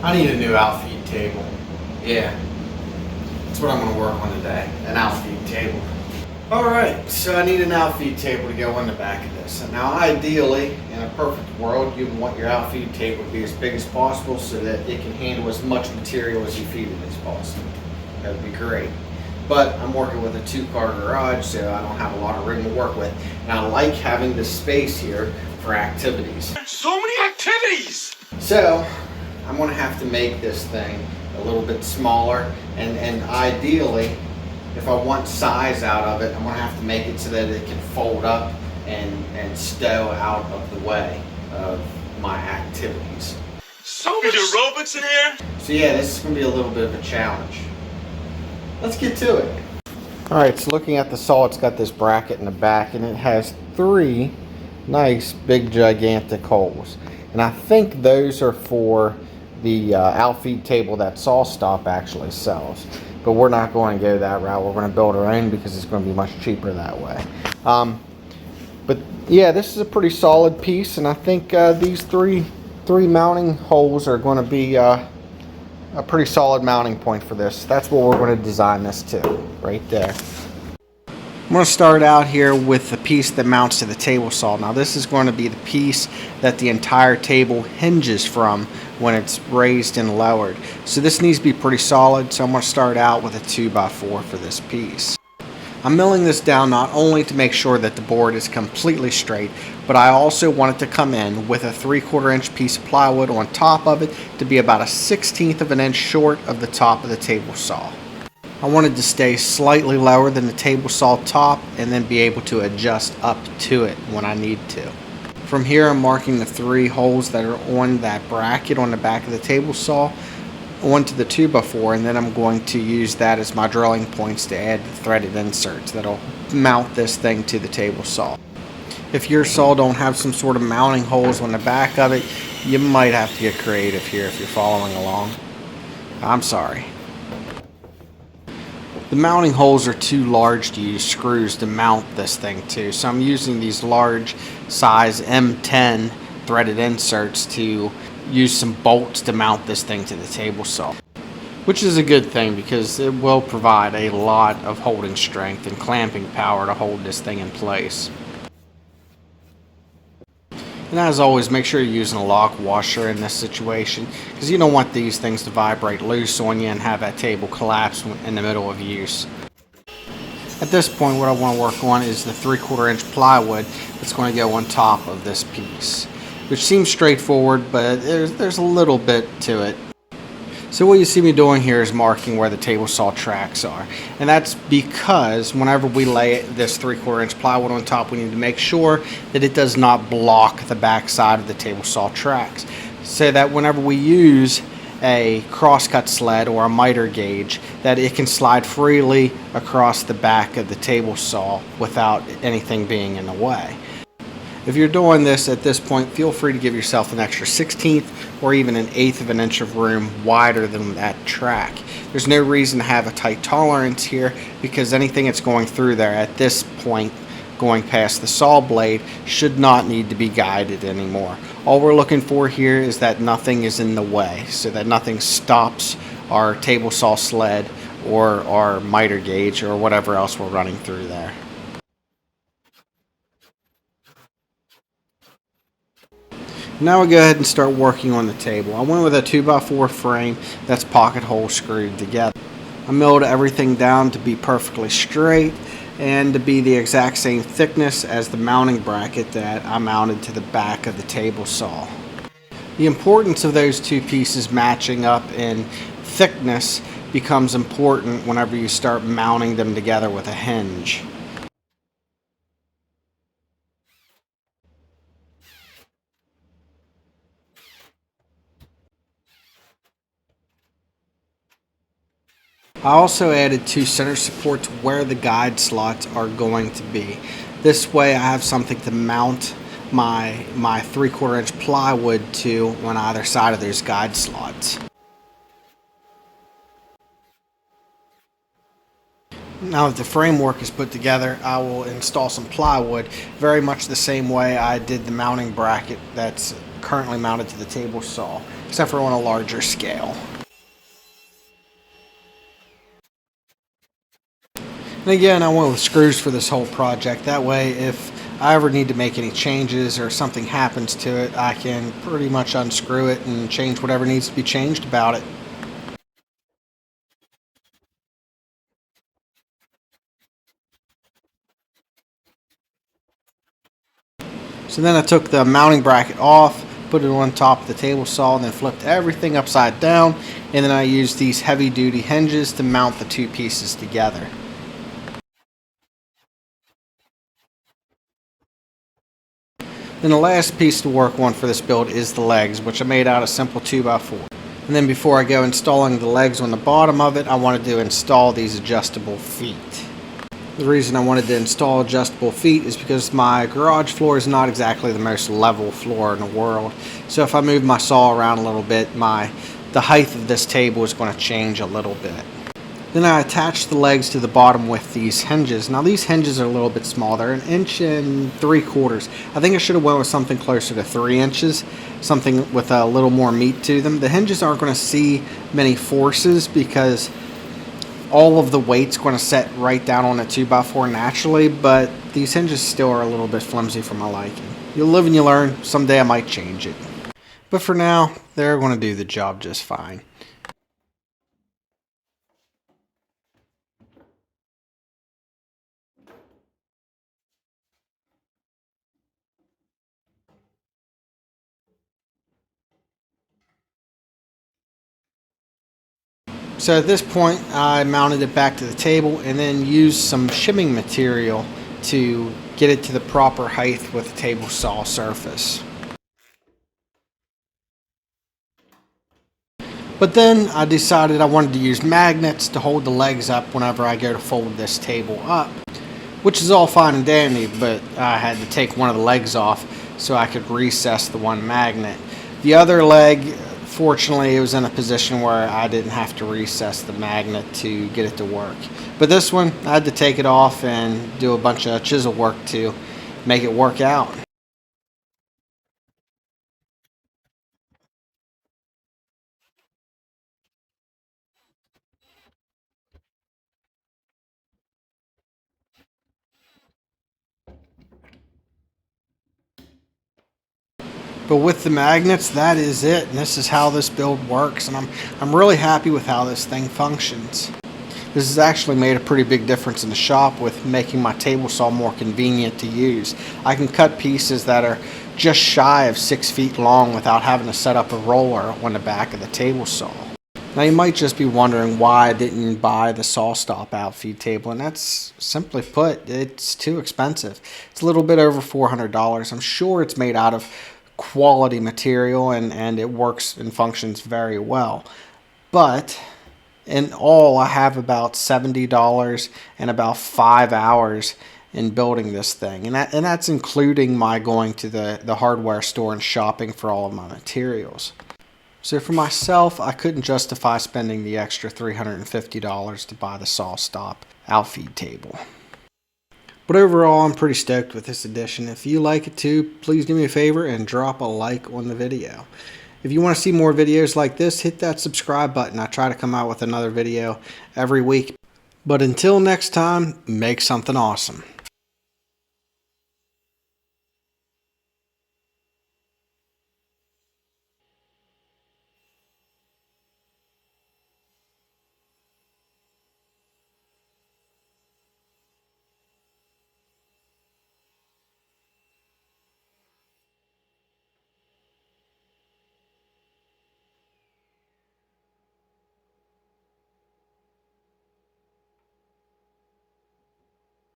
I need a new outfeed table. Yeah, that's what I'm going to work on today, an outfeed table. Alright, so I need an outfeed table to go on the back of this. And now ideally, in a perfect world, you would want your outfeed table to be as big as possible so that it can handle as much material as you feed it as possible. That would be great. But I'm working with a 2-car garage, so I don't have a lot of room to work with. And I like having the space here for activities. So many activities! So I'm going to have to make this thing a little bit smaller, and ideally, if I want size out of it, I'm going to have to make it so that it can fold up and stow out of the way of my activities. So much aerobics in here? So yeah, this is going to be a little bit of a challenge. Let's get to it. Alright, so looking at the saw, it's got this bracket in the back, and it has 3 nice big gigantic holes. And I think those are for the outfeed table that Sawstop actually sells. But we're not going to go that route. We're going to build our own because it's going to be much cheaper that way. But yeah, this is a pretty solid piece, and I think these three mounting holes are going to be a pretty solid mounting point for this. That's what we're going to design this to, right there. I'm going to start out here with the piece that mounts to the table saw. Now this is going to be the piece that the entire table hinges from when it's raised and lowered. So this needs to be pretty solid, so I'm going to start out with a 2x4 for this piece. I'm milling this down not only to make sure that the board is completely straight, but I also want it to come in with a 3/4 inch piece of plywood on top of it to be about a 1/16 of an inch short of the top of the table saw. I wanted to stay slightly lower than the table saw top and then be able to adjust up to it when I need to. From here, I'm marking the 3 holes that are on that bracket on the back of the table saw onto the 2x4, and then I'm going to use that as my drilling points to add the threaded inserts that'll mount this thing to the table saw. If your saw don't have some sort of mounting holes on the back of it, you might have to get creative here if you're following along. I'm sorry. The mounting holes are too large to use screws to mount this thing to, so I'm using these large size M10 threaded inserts to use some bolts to mount this thing to the table saw, which is a good thing because it will provide a lot of holding strength and clamping power to hold this thing in place. And as always, make sure you're using a lock washer in this situation because you don't want these things to vibrate loose on you and have that table collapse in the middle of use. At this point, what I want to work on is the 3/4 inch plywood that's going to go on top of this piece, which seems straightforward, but there's a little bit to it. So what you see me doing here is marking where the table saw tracks are, and that's because whenever we lay this 3/4 inch plywood on top, we need to make sure that it does not block the back side of the table saw tracks, so that whenever we use a crosscut sled or a miter gauge, that it can slide freely across the back of the table saw without anything being in the way. If you're doing this at this point, feel free to give yourself an extra 1/16 or even an 1/8 of an inch of room wider than that track. There's no reason to have a tight tolerance here because anything that's going through there at this point, going past the saw blade, should not need to be guided anymore. All we're looking for here is that nothing is in the way, so that nothing stops our table saw sled or our miter gauge or whatever else we're running through there. Now we go ahead and start working on the table. I went with a 2x4 frame that's pocket hole screwed together. I milled everything down to be perfectly straight and to be the exact same thickness as the mounting bracket that I mounted to the back of the table saw. The importance of those two pieces matching up in thickness becomes important whenever you start mounting them together with a hinge. I also added 2 center supports where the guide slots are going to be. This way I have something to mount my 3/4 inch plywood to on either side of those guide slots. Now that the framework is put together, I will install some plywood very much the same way I did the mounting bracket that's currently mounted to the table saw, except for on a larger scale. And again, I went with screws for this whole project. That way, if I ever need to make any changes or something happens to it, I can pretty much unscrew it and change whatever needs to be changed about it. So then I took the mounting bracket off, put it on top of the table saw, and then flipped everything upside down, and then I used these heavy duty hinges to mount the two pieces together. Then the last piece to work on for this build is the legs, which I made out of simple 2x4. And then before I go installing the legs on the bottom of it, I wanted to install these adjustable feet. The reason I wanted to install adjustable feet is because my garage floor is not exactly the most level floor in the world. So if I move my saw around a little bit, the height of this table is going to change a little bit. Then I attached the legs to the bottom with these hinges. Now these hinges are a little bit small. They're 1.75 inches. I think I should have went with something closer to 3 inches, something with a little more meat to them. The hinges aren't going to see many forces because all of the weight's going to set right down on a 2x4 naturally, but these hinges still are a little bit flimsy for my liking. You'll live and you learn. Someday I might change it. But for now, they're going to do the job just fine. So at this point, I mounted it back to the table and then used some shimming material to get it to the proper height with the table saw surface. But then I decided I wanted to use magnets to hold the legs up whenever I go to fold this table up, which is all fine and dandy, but I had to take one of the legs off so I could recess the one magnet. The other leg, fortunately, it was in a position where I didn't have to recess the magnet to get it to work. But this one, I had to take it off and do a bunch of chisel work to make it work out. But with the magnets, that is it. And this is how this build works. And I'm really happy with how this thing functions. This has actually made a pretty big difference in the shop with making my table saw more convenient to use. I can cut pieces that are just shy of 6 feet long without having to set up a roller on the back of the table saw. Now you might just be wondering why I didn't buy the sawstop outfeed table, and that's simply put, it's too expensive. It's a little bit over $400. I'm sure it's made out of quality material and it works and functions very well. But in all, I have about $70 and about 5 hours in building this thing. And that's including my going to the hardware store and shopping for all of my materials. So for myself, I couldn't justify spending the extra $350 to buy the sawstop outfeed table. But overall, I'm pretty stoked with this edition. If you like it too, please do me a favor and drop a like on the video. If you want to see more videos like this, hit that subscribe button. I try to come out with another video every week. But until next time, make something awesome.